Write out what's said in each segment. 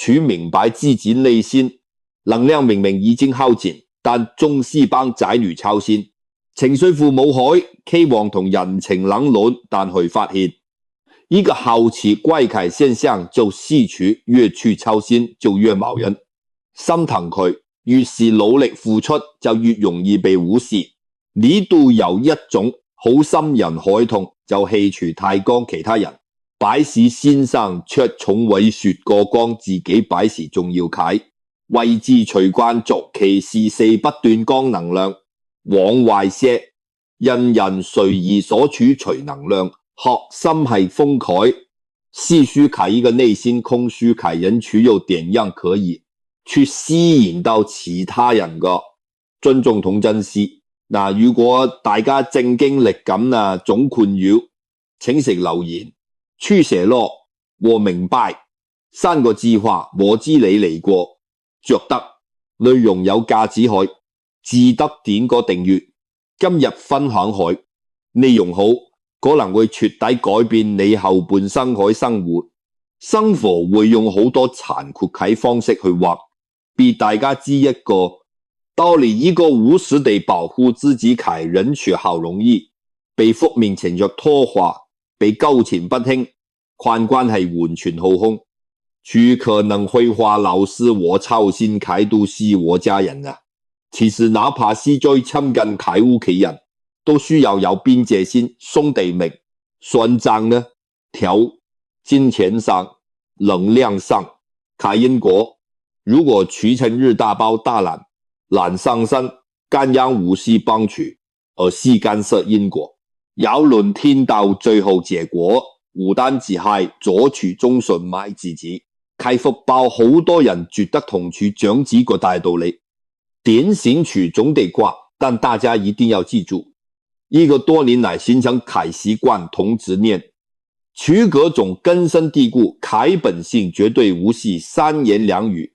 取明白自己內心，能量明明已經耗盡，但總是幫仔女操心，情緒父母海，期望同人情冷暖，但會發現一個好奇怪奇現象，就吸取越去操心就越冇人心疼佢，越是努力付出就越容易被忽視。呢度有一種好心人海痛，就氣除太光其他人，擺事先生卻從未說過光自己擺事仲要啟，為之隨慣作其事事不斷光能量，往壞些，人人隨意所處隨能量，學心係風慨，細書啟一個內心空虛啟人處有點樣可以去吸引到其他人嘅尊重同珍惜。嗱，如果大家正經歷咁啊總困擾，請食留言去寫咯，我明白3個字話，我知你嚟過，着得內容有價值海，記得點個訂閱，今日分享海內容好，可能會徹底改變你後半生海生活。生活會用好多殘酷嘅方式去畫，俾大家知一個道理，一個無私地保護自己嘅人處好容易被負面情緒拖垮，被糾纏不清，看關係完全耗空，去可能會話老師我操心嘅都是我家人啊。其實哪怕是最親近嘅屋企人，都需要有邊界先，兄弟明算賬呢，調金錢上能量上開因果，如果取成日大包大攬上身，干讓無需幫取，而是干涉因果，擾亂天道，最後結果無單只係左取中順賣自己，開福報。好多人覺得同處長子個大道理，點醒取總得掛，但大家一定要記住，一個多年來形成開習慣同執念，取各種根深蒂固，開本性絕對無是三言兩語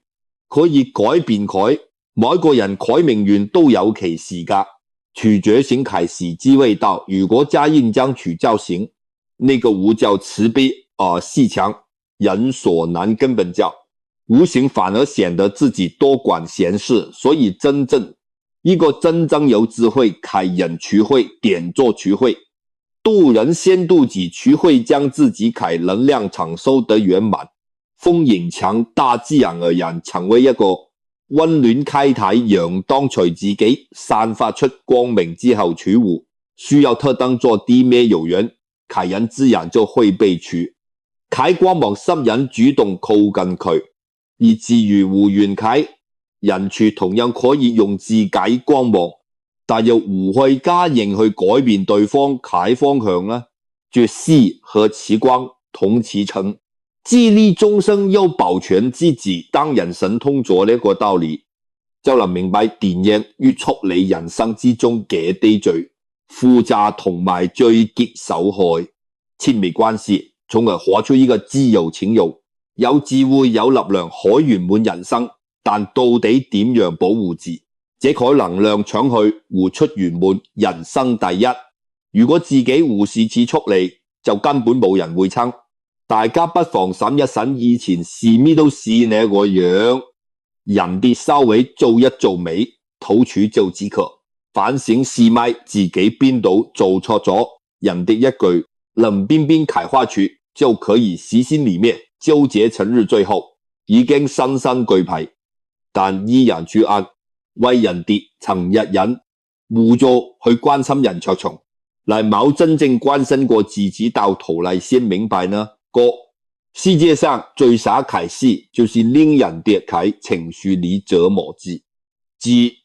可以改變佢。每個人改命運都有其時間，取決性開始之味道。如果加印將取造型，那個無叫慈悲細強，人所難根本教，無形反而顯得自己多管閒事。所以真正有智慧開人取會，點做取會，渡人先渡己，取會將自己開能量場收得圓滿，豐盈強，大自然而然成為一個溫暖開體，陽當隨自己散發出光明之後取物，需要特登做啲咩有緣，開人自然就會被取，開光芒吸引主動靠近佢，而至於無緣開人處同樣可以用自己光芒，但又唔去加硬去改變對方開方向呢，就係和其光同其成，自力終生又保全自己，當人神通咗呢個道理，就能明白電影與處理人生之中嘅啲最複雜同埋最極受害親密關係，從而活出一個自由情有智慧有力量可圓滿人生。但到底點樣保護自己，這個能量搶去活出圓滿人生第一。如果自己無視此出嚟，就根本冇人會撐。大家不妨審一審以前是咩都是呢個樣，人哋稍微做一做美，土處就止咳，反省是咪自己邊度做錯咗，人哋一句冷冰冰開花去，就可以死心裏面糾結成日最後已經身心俱疲，但依然處壓為人哋曾日忍互助去關心人卓從，嚟冇真正關心過自己，到頭來先明白呢個世界上最傻開事就是令人跌喺情緒裏折磨自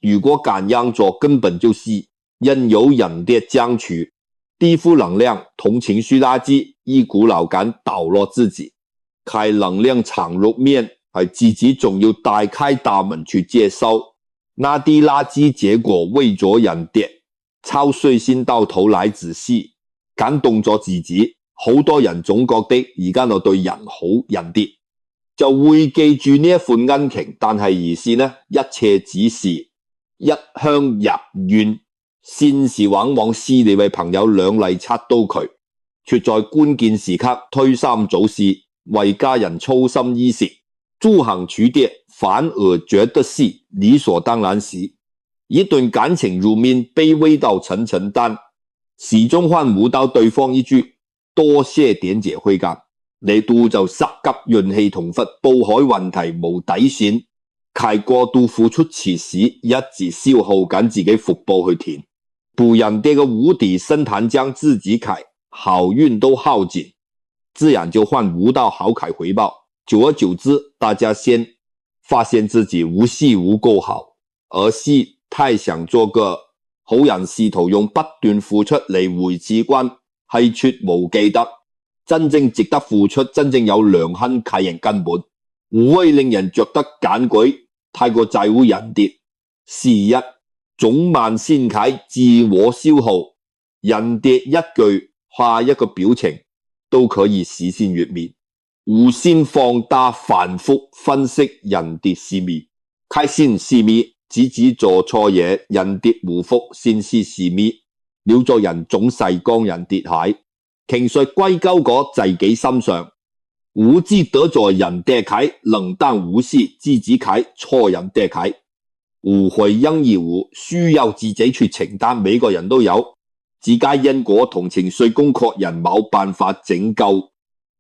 如果咁樣做根本就是因有人跌將取低負能量同情緒垃圾一股腦咁倒落自己，開能量場入面係自己仲要大開大門去接收那啲垃圾，結果為咗人跌抄碎先到頭來自私感動咗自己。好多人總覺得而家我對人好人啲，就會記住呢一份恩情，但係而是呢一切只是一廂入願，善事往往是你位朋友兩肋插刀佢，卻在關鍵時刻推三阻四，為家人操心衣食，诸行取跌，反而覺得是理所當然時，一段感情入面卑微到層層單，始終換唔到對方一句多謝點解揮間，你都就塞急運氣同忽報海運題無底線，太過度付出此時一直消耗緊自己腹部去填，補人哋嘅無底深潭將自己凱好運都耗盡，自然就換唔到好凱回報。久而久之，大家先發現自己無係唔夠好，而是太想做個好人，試圖用不斷付出嚟維持關係，卻無記得真正值得付出、真正有良心契人根本，唔會令人覺得揀鬼，太過在乎人哋。是一總慢先啟自我消耗，人哋一句話一個表情都可以實現月面。無先放大反覆分析人哋是咪，開先是咪，只做錯嘢，人哋回覆先是咪，了做人總係講人哋係，情緒歸咎過自己身上，無知得罪人哋啟，冷淡無視自己啟，錯人哋啟，誤會因而無需要自己去承擔，每個人都有自家因果同情緒攻確人冇辦法拯救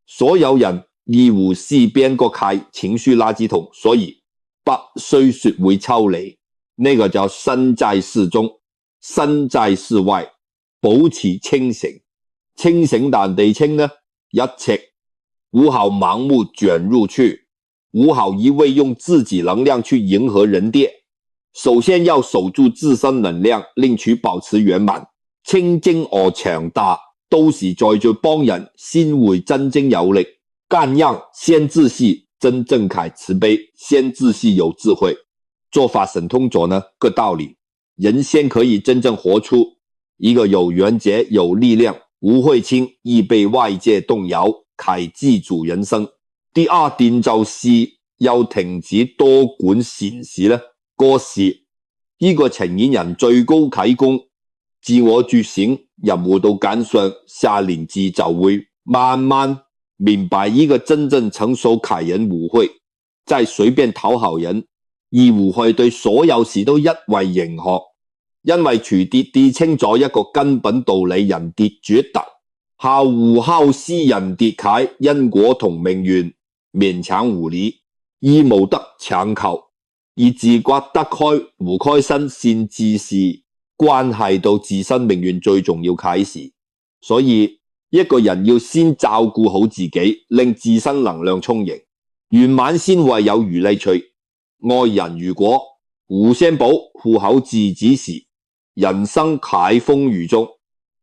所有人。義務是邊個開情緒垃圾桶，所以不需學會抽離，那個叫身在事中，身在事外，保持清醒。清醒但地清呢，一切唔好盲目捲入去，唔好一味用自己能量去迎合人哋。首先要守住自身能量，令其保持圓滿。清淨而強大，都是在做幫人，先會真正有力。干樣先自係真正凱慈悲，先自係有智慧，做法神通咗呢個道理，人先可以真正活出一個有緣節、有力量，唔會輕易被外界動搖，凱自主人生。第二點就是要停止多管閒事呢個事，呢個呈現人最高啟功，自我覺醒，任務到感上，下年紀就會慢慢明白一個真正成熟凱人唔會再隨便討好人，而唔會對所有事都一味迎合，因為除跌跌清咗一個根本道理，人跌絕得效互孝思人跌凱，因果同命運勉強無理，而無得強求，而自覺得開唔開心先至是關係到自身命運最重要啟示。所以一個人要先照顧好自己，令自身能量充盈圓滿，先會有餘力去愛人。如果互相保護好自己時，人生凱風雨中，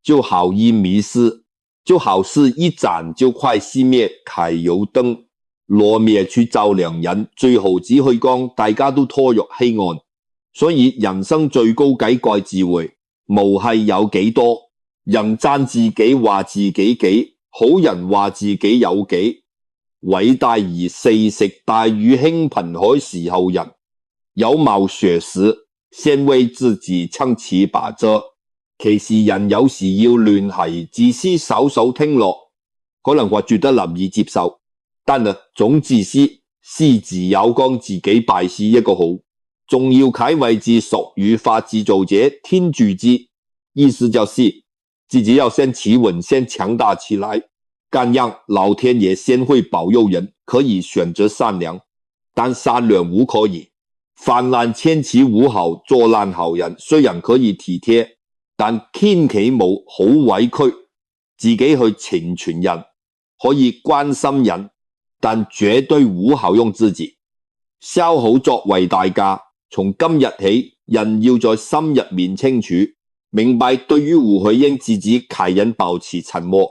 就好易迷失，就好似一盞就快熄滅揩油燈，落滅去照亮人，最後只去講大家都拖入黑暗。所以人生最高境界智慧，無係有幾多人讚自己話自己幾好，人話自己有幾偉大，而四食大雨興貧海時候，人有貌學時先為自己撐起把遮。其實人有時要亂係自私，稍稍聽落可能話覺得難以接受，但係總自私私自有講自己敗是一個好重要啟位置，屬於法自造者天助之，意思就是自己要先企穩，先強大起來，咁樣老天爺先會保佑人可以選擇善良，但善良無可以泛濫千祈無好，做爛好人雖然可以體貼，但千祈冇好委屈自己去成全人，可以關心人，但絕對唔好用自己消耗作為代價。從今日起，人要在心入面清楚明白，對於唔去應自己凱人保持沉默，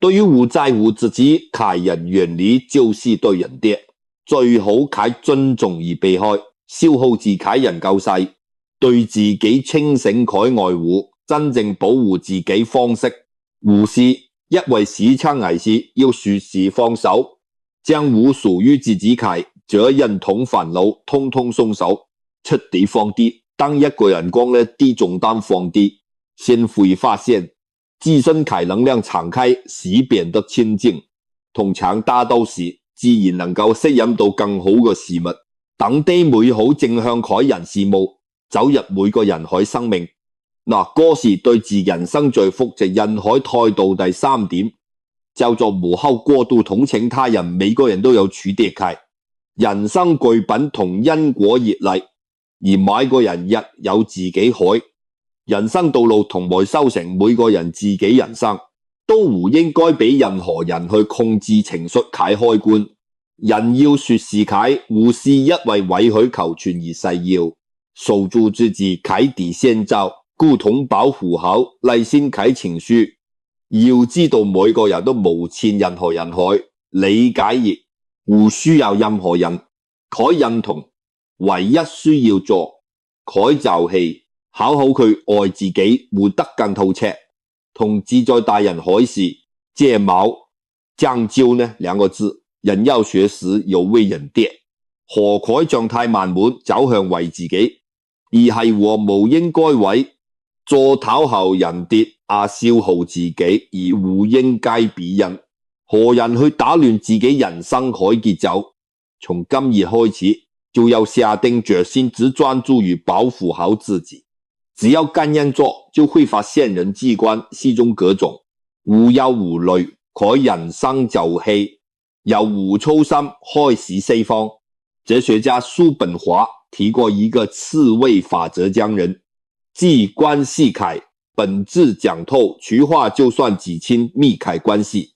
對於唔在乎自己凱人遠離，就是對人哋最好凱尊重而避開，消耗自凱人夠細，對自己清醒凱愛護，真正保護自己方式，唔是一為時撐危事，要隨時放手，將唔屬於自己凱責任同煩惱通通鬆手，徹底放低。當一個人光呢啲重擔放低，先會發現自身凱能量敞開時變得清淨同強大，都是自然能夠適應到更好嘅事物。等啲美好正向改人事務走入每個人海生命。嗰時對治人生最複雜人海態度第3點，叫做無好過度同情他人。每個人都有取捨開，人生劇本同因果業力，而每個人亦有自己海。人生道路同埋修成每個人自己人生，都唔應該俾任何人去控制情緒開關。人要說是開，唔是因為委曲求全，而是要守住自己開底線走，共同保護好內心開情緒。要知道每個人都無欠任何人海，理解亦唔需要任何人可認同，唯一需要做佢就係好好去愛自己，活得更透徹。同志在待人海時，借毛將就呢2個字，人要學時有為人跌，何況狀態慢慢走向為自己，而係我無應該為做討好人跌而消耗自己，而唔應該別人何人去打亂自己人生海節奏。從今日開始就要下定決心，只專注於保護好自己。只要咁樣做，就會發現人際關係中各種無憂無慮，佢人生就係由無操心開始釋放。哲學家叔本華提過一個刺蝟法則，將人際關係開本質講透，去化就算幾親密開關係，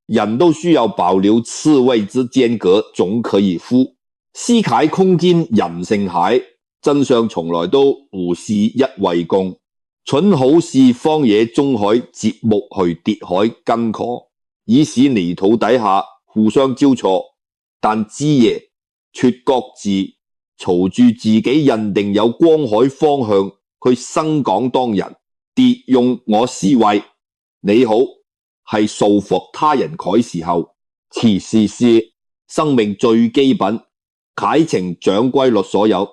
人都需要保留刺蝟之間隔，總可以呼思開空間，人性開。真相從來都唔是一為公，蠢好是荒野中海折木去跌海跟河，以使泥土底下互相交錯，但知夜卻各自朝住自己認定有光海方向去生講當人。跌用我思維，你好係束縛他人改時候，其實是生命最基本啟程掌規律。所有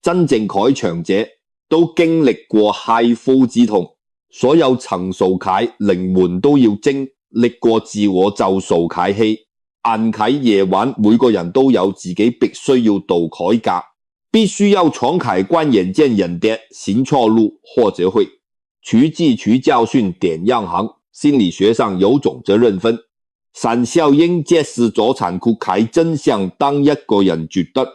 真正開場者都經歷過邂逅之痛，所有曾受啟靈魂都要經歷過自我就受啟氣。暗啟夜晚，每個人都有自己必須要度改革，必須要闖開關眼見人跌行錯路，或者會取記取教訓點樣行。心理學上有種責任分，三效應揭示咗殘酷啟真相。當一個人覺得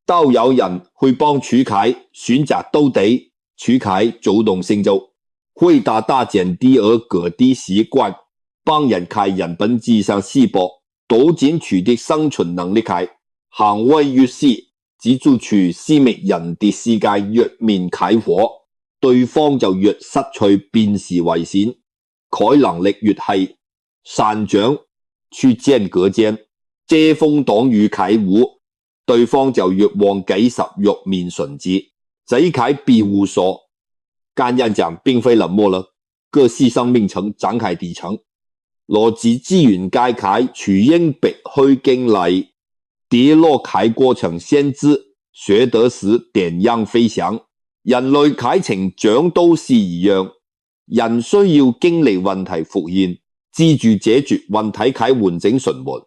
都有人會幫取啟，選擇到底取啟主動性就會大大減低而各啲習慣幫人啟人本質上稀薄，導致取的生存能力啟行為越是只做取私密人的世界越面啟火，對方就越失去辨識危險，啟能力越係散長去間隔間遮風擋雨啟護，對方就越往幾十玉面順直，這啟庇護所。簡單講，並非冷漠了，各系生命層展開底層，邏輯資源界啟取應必須經歷跌落啟過程，先知學得時點樣飛翔。人類啟成長都是一樣，人需要經歷問題復現，記住解決問題啟完整循環。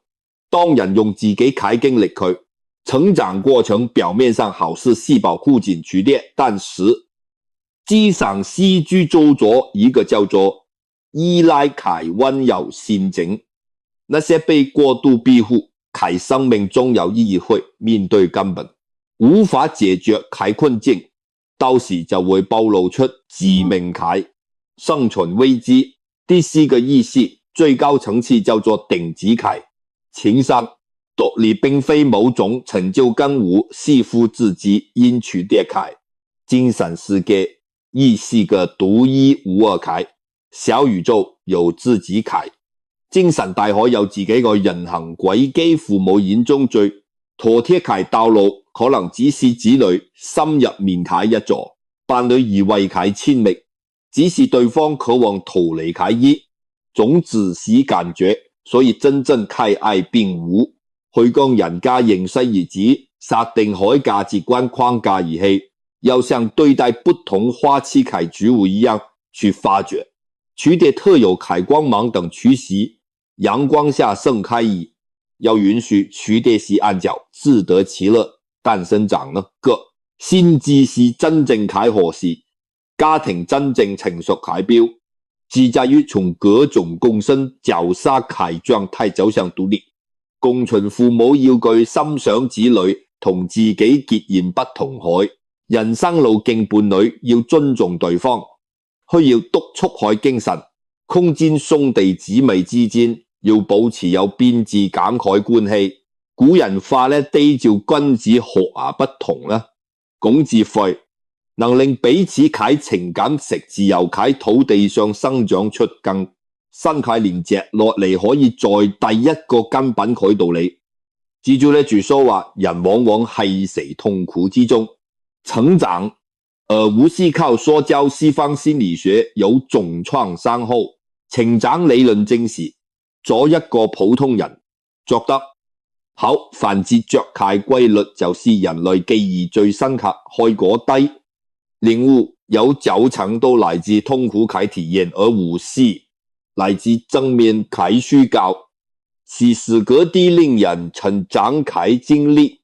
當人用自己啟經歷佢成長過程，表面上好似細胞互緊取列，但是機上戲劇做咗一個叫做依賴啟溫柔陷阱。那些被過度庇護啟生命中有意會面對根本無法解決啟困境，到時就會暴露出致命啟生存危機。第四個意思最高層次叫做頂級啟情商。獨立並非某種成就感，無視乎自己因取跌啟精神世界，亦是個獨一無二啟小宇宙有自己啟精神大海有自己個人行軌跡。父母眼中最妥帖啟道路，可能只是子女心入面啟一座，伴侶以為啟親密，只是對方渴望逃離啟一種自私感覺。所以真正啟愛並無去講人家認識而止，設定好價值觀框架而起，要像對待不同花期啟植物一樣去發掘取得特有啟光芒等趨勢，陽光下盛開要允許取得是按腳，自得其樂誕生長呢？個先至是真正開何時，家庭真正成熟開標，只在於從各種共生角色開狀態走向獨立。共存父母要具心想子女同自己截然不同海，人生路徑伴侶要尊重對方，需要督促海精神，空間兄弟姊妹之間要保持有邊界感慨關係。古人話呢，地照君子學而不同啦，龔自費能令彼此喺情感食自由喺土地上生長出更新喺連接落嚟，可以在第一個根本佢道理。記住呢句說話，人往往係死痛苦之中成長，而唔是靠說教。西方心理學有重創傷後成長理論證實，做一個普通人做得好，凡之着解規律，就是人類記憶最深刻開果低領悟，有90%都來自痛苦啟體驗，而50%來自正面啟需教，是時隔啲令人成長啟經歷，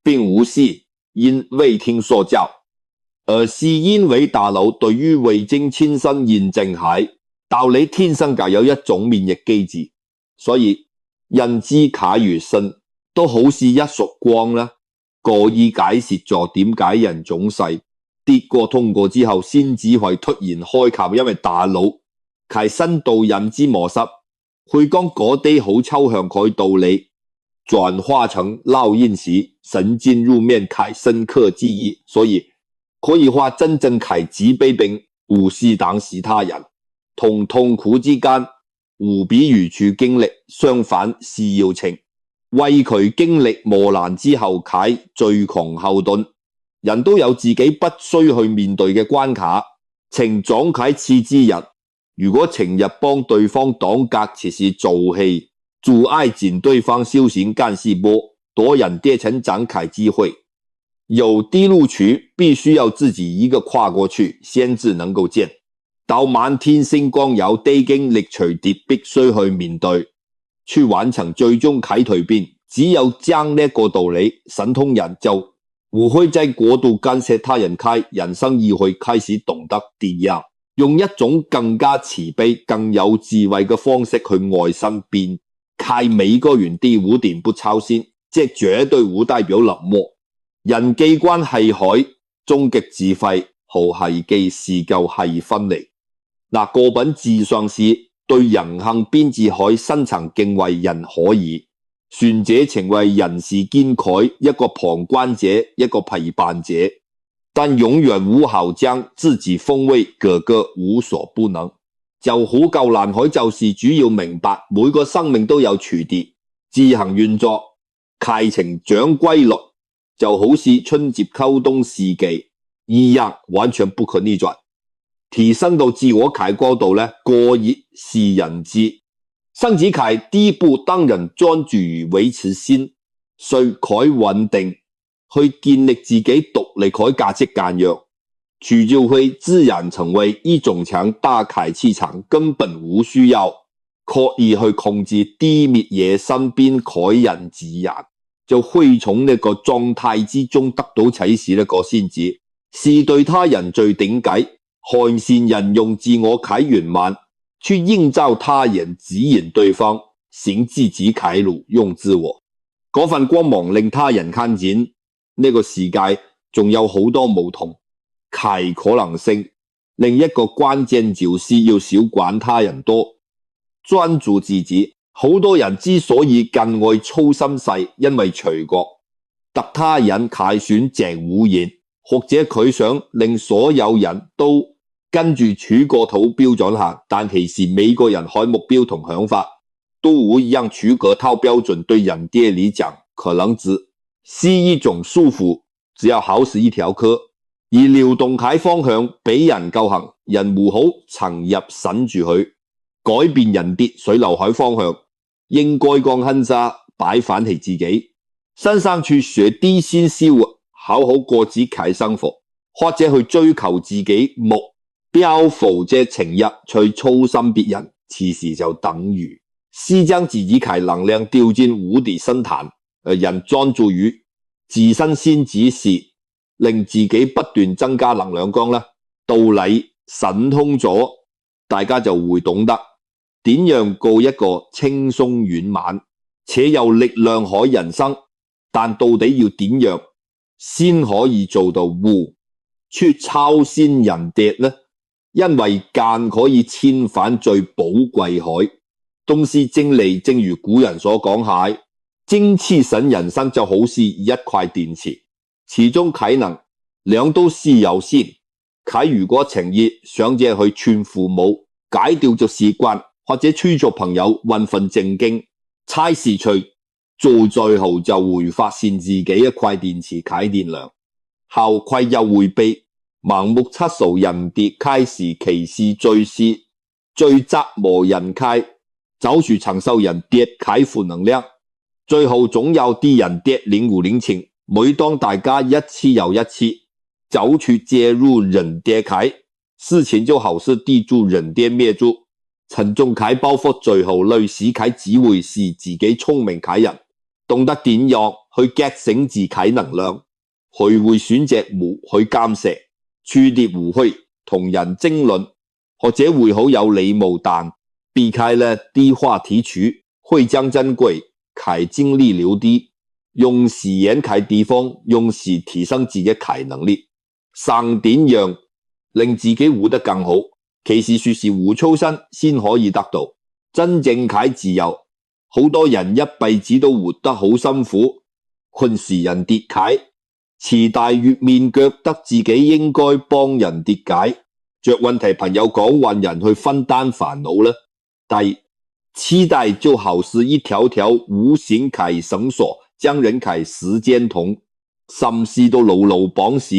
並唔係因未聽說教，而是因為大腦對於未經親身驗證係道理天生就有一種免疫機制，所以人之啟如身都好似一束光啦，過於解釋咗點解人總係跌過痛過之後先至會突然開竅，因為大腦係深度認知模式，去將嗰啲好抽象嘅道理轉化成烙印時，神進入面係深刻記憶，所以可以話真正係自卑並無視等視他人，同痛苦之間無比如處經歷，相反是要情，為佢經歷磨難之後係最強後盾。人都有自己不需去面對嘅關卡，情總啟次之人，如果情日幫對方擋格，其實做戲，阻礙緊對方修行幹事波，多人跌成展開機會。有啲路渠必須要自己一個跨過去，先至能夠見到滿天星光，有啲經歷隨跌必須去面對，去完成最終啟蛻變。只有將呢個道理神通人，就唔會再過度干涉他人開人生，意會開始懂得點樣用一種更加慈悲更有智慧嘅方式去愛身邊開每個人啲污點不操心，即絕對唔代表冷漠。人際關係海終極智慧好係既是夠係分離。嗰本自上是對人行邊至海深層敬畏，人可以選者成為人事兼蓋，一個旁觀者，一個陪伴者，但永遠無效將自己風味個個無所不能。就好救難海就是主要明白每個生命都有處地自行運作，啟程長規律，就好似春節秋冬四季一樣，完全不可逆轉。提升到自我啟高度呢，過熱是人知。生子啟第一步當然專注於維持心須可穩定，去建立自己獨立可價值感揚，佢就會自然成為一種強大啟氣場，根本無需要刻意去控制低滅野身邊啟人自然，就會從呢個狀態之中得到啟示。呢個先至是對他人最頂級，看善人用自我啟圓滿去映照他人，指引對方，行自己啟路，用自我嗰份光芒令他人看見。呢個世界仲有好多唔同啟可能性，另一個關鍵就是要少管他人多，專注自己。好多人之所以更愛操心細，因為隨覺得他人啟選鄭無言，或者佢想令所有人都跟住處個土標準行，但其實每個人開目標同想法都會讓處個套標準，對人哋嚟講可能只是一種束縛，只要考試一條科，而流動啟方向俾人夠行，人唔好沉入神住佢，改變人哋水流海方向，應該講亨沙擺反係自己身上去學啲先思活，好好過自己啟生活，或者去追求自己目標或者情入去操心別人，其實就等於是將自己揩能量丟進無底深潭，人專注於自身先指示，令自己不斷增加能量光啦。道理神通咗，大家就會懂得點樣過一個輕鬆圓滿且有力量海人生。但到底要點樣先可以做到無出超仙人跌呢？因為間可以遷返最寶貴海。東西精利，正如古人所講係，精氣神人生就好似一塊電池，其中啟能兩都是有限。啟如果情意想借去勸父母解掉咗習慣，或者催促朋友運份正經，差事隨做最後就會發現自己一塊電池啟電量，後愧又回避，盲目測數人跌開時，其事最是最折磨人開，走去承受人跌開負能量，最後總有啲人跌050情。每當大家一次又一次走去介入人跌開，事情就好似地主人跌滅住，沉重啟包袱，最後累死啟只會是自己聰明啟人，懂得點樣去覺醒自啟能量，佢會選擇無去監射，處跌無虛，同人爭論，或者會好有禮貌，但避開了啲話題區，會將珍貴啟精力留低，用時間啟地方，用時提升自己啟能力，想點樣令自己活得更好，其實說是活操身先可以得到真正啟自由。好多人一輩子都活得好辛苦，困時人跌啟，遲大月面腳得自己應該幫人跌解，着問題朋友講揾人去分擔煩惱呢。第期待就好似一條條無形啟繩索，將人啟時間筒，甚至都牢牢綁死。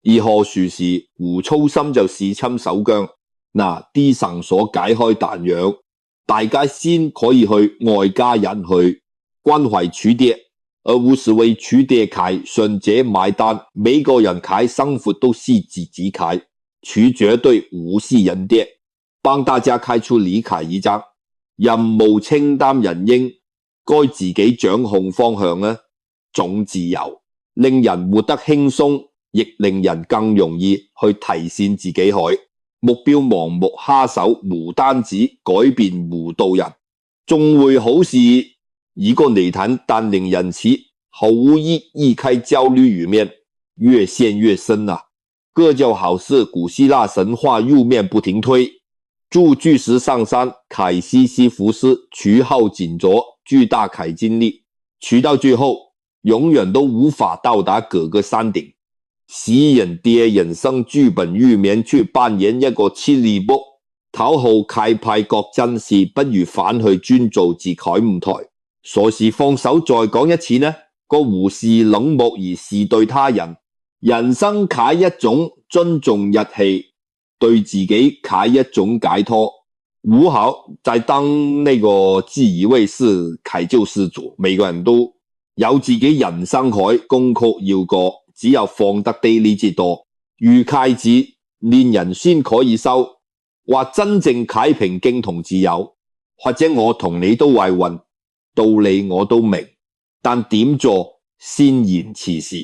而何處是無操心就事侵手僵，嗱啲繩索解開彈樣，大家先可以去外家人去關懷處跌，而不是為處跌啟順者買單。每個人啟生活都是自己啟，處絕對無是人跌。幫大家開出理解一張任務清單，人應該自己掌控方向呢種自由，令人活得輕鬆，亦令人更容易去提升自己去目標盲目下手，唔單止改變唔到人，仲會好似一個泥潭，但令人似毫無意義開焦慮裏面越陷越深啊！這就好似古希臘神話入面不停推，助巨石上山，啟西西弗斯取後緊着巨大啟精力，取到最後永遠都無法到達各個山頂。使人跌人生劇本入面去扮演一個次力卜，討好啟派各真是不如返去專做自啟舞台。所以放手再講一次呢，個胡是冷漠而是對他人，人生啟一種尊重日氣，對自己啟一種解脫。唔好再當那個自以為是啟救世主，每個人都有自己人生海功課要過，只有放得低呢至多，如啟子練人先可以收，或真正啟平靜同自由，或者我同你都為運，道理我都明，但點做先言其事，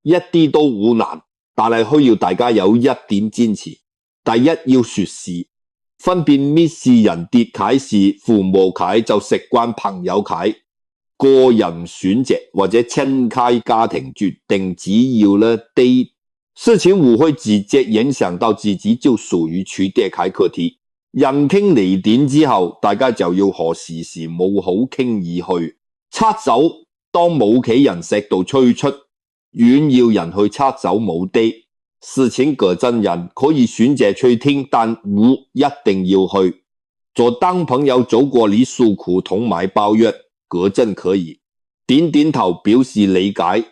一啲都好難，但係需要大家有一點堅持。第一要說事，分辨咩是人跌啟是父母啟就食慣朋友啟，個人選擇或者親開家庭決定，只要呢啲事情唔會直接影響到自己，就屬於處跌啟課題。人傾離點之後，大家就要學時時冇好輕易去拆走，當冇企人食到催出，遠要人去拆走冇啲事情個真人可以選擇去聽，但唔一定要去做。當朋友走過你訴苦同埋抱怨，嗰真可以點點頭表示理解，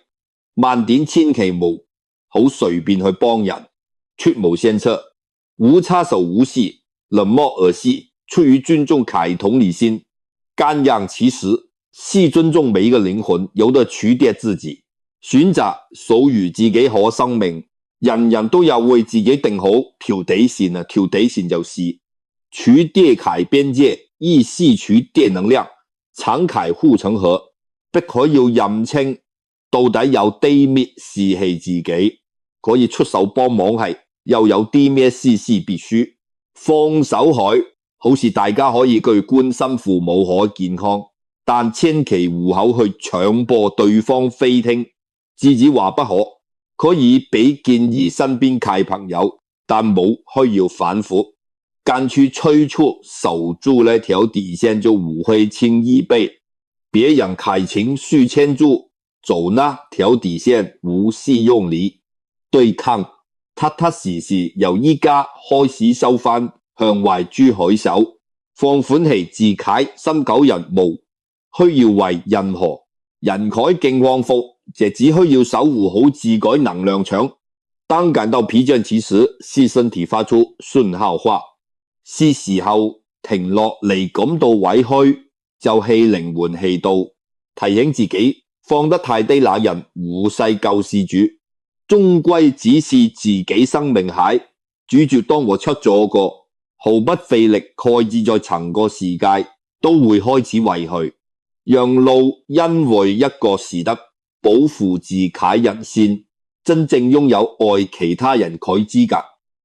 慢點千祈冇好隨便去幫人，出無先策，無插手無事，冷漠而息，出於尊重啟同理心，干讓其實是尊重每一個靈魂，有得取悅自己，選擇屬於自己可生命。人人都有為自己定好條底線啊，條底線就是除跌恺邊界，以吸取電能量，敞恺護城河，迫佢要認清到底有啲咩事係自己可以出手幫忙，係又有啲咩事必須放手佢。好似大家可以去關心父母可健康，但千祈唔好去強迫對方非聽，自己話不可，可以俾建議身邊嘅朋友，但冇需要反覆。敢去催促守住那條底線，就唔會輕易被別人開情緒牽住，走那條底線唔適用你。對抗踏踏實實由依家開始收返向壞珠海手，放寬係自啟新九人無需要為任何人海境況服，就只需要守護好自己能量場。當感到疲倦其時，是身體發出信號話，是時候停落嚟，感到委屈，就係靈魂氣度，提醒自己放得太低那人唔係救世主，終歸只是自己生命海。主角當我出咗個毫不費力蓋置在層個世界，都會開始為去讓路，因為一個是得保護自己人先，真正擁有愛其他人佢資格。